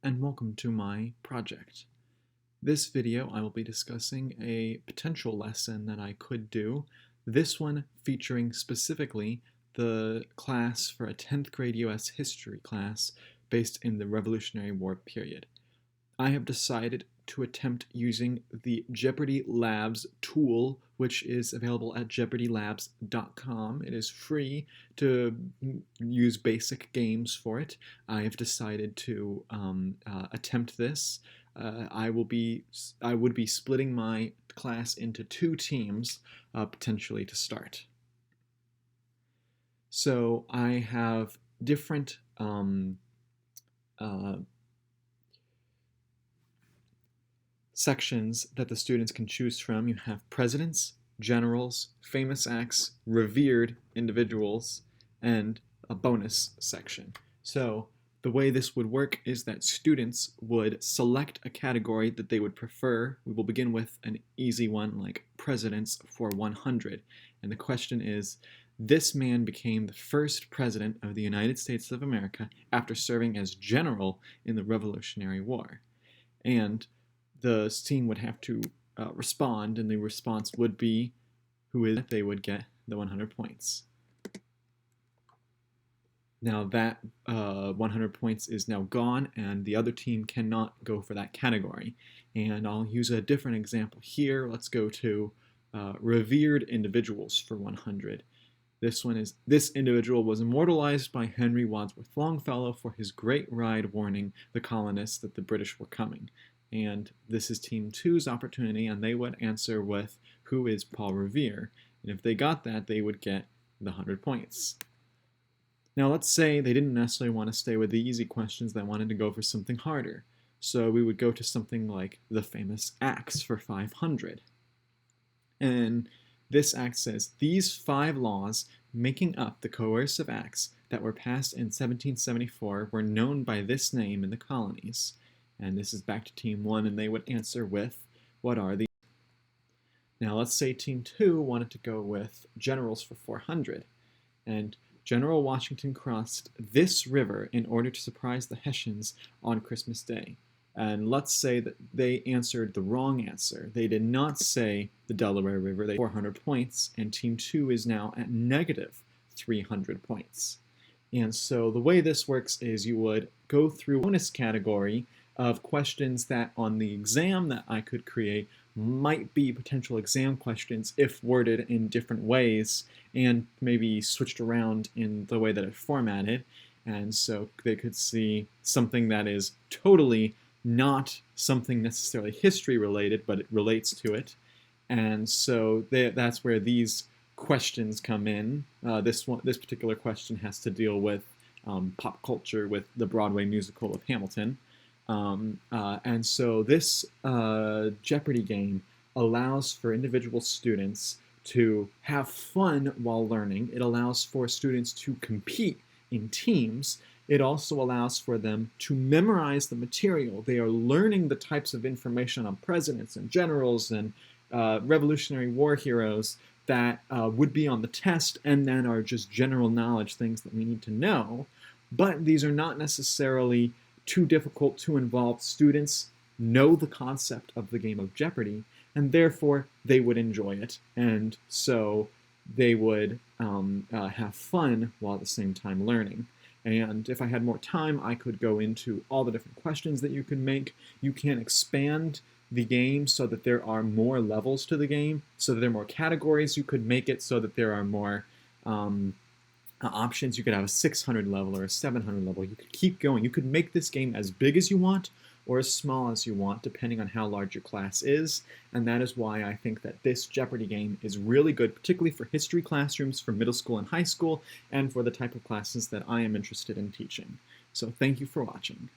and welcome to my project. This video I will be discussing a potential lesson that I could do, this one featuring specifically the class for a 10th grade US history class based in the Revolutionary War period. I have decided to attempt using the Jeopardy Labs tool, which is available at jeopardylabs.com. It is free to use basic games for it. I have decided to attempt this. I would be splitting my class into two teams, potentially to start. So I have different sections that the students can choose from. You have presidents, generals, famous acts, revered individuals, and a bonus section. So the way this would work is that students would select a category that they would prefer. We will begin with an easy one like presidents for 100. And the question is, this man became the first president of the United States of America after serving as general in the Revolutionary War. And the team would have to respond, and the response would be who is it. They would get the 100 points. Now that 100 points is now gone, and the other team cannot go for that category. And I'll use a different example here. Let's go to revered individuals for 100. This individual was immortalized by Henry Wadsworth Longfellow for his great ride warning the colonists that the British were coming. And this is Team 2's opportunity, and they would answer with who is Paul Revere. And if they got that, they would get the 100 points. Now let's say they didn't necessarily want to stay with the easy questions, they wanted to go for something harder. So we would go to something like the famous acts for 500. And this act says, these 5 laws making up the coercive acts that were passed in 1774 were known by this name in the colonies. And this is back to Team 1, and they would answer with, what are the... Now let's say Team 2 wanted to go with generals for 400. And General Washington crossed this river in order to surprise the Hessians on Christmas Day. And let's say that they answered the wrong answer. They did not say the Delaware River. They 400 points, and Team 2 is now at negative 300 points. And so the way this works is you would go through a bonus category of questions that on the exam that I could create might be potential exam questions if worded in different ways and maybe switched around in the way that it's formatted. And so they could see something that is totally not something necessarily history related, but it relates to it. And so that's where these questions come in. This particular question has to deal with pop culture, with the Broadway musical of Hamilton. And so this Jeopardy game allows for individual students to have fun while learning. It allows for students to compete in teams. It also allows for them to memorize the material. They are learning the types of information on presidents and generals and Revolutionary War heroes that would be on the test and then are just general knowledge, things that we need to know. But these are not necessarily too difficult to involve. Students know the concept of the game of Jeopardy, and therefore they would enjoy it, and so they would have fun while at the same time learning. And if I had more time, I could go into all the different questions that you can make. You can expand the game so that there are more levels to the game, so that there are more categories. You could make it so that there are more options. You could have a 600 level or a 700 level. You could keep going. You could make this game as big as you want or as small as you want, depending on how large your class is. And that is why I think that this Jeopardy game is really good, particularly for history classrooms, for middle school and high school, and for the type of classes that I am interested in teaching. So thank you for watching.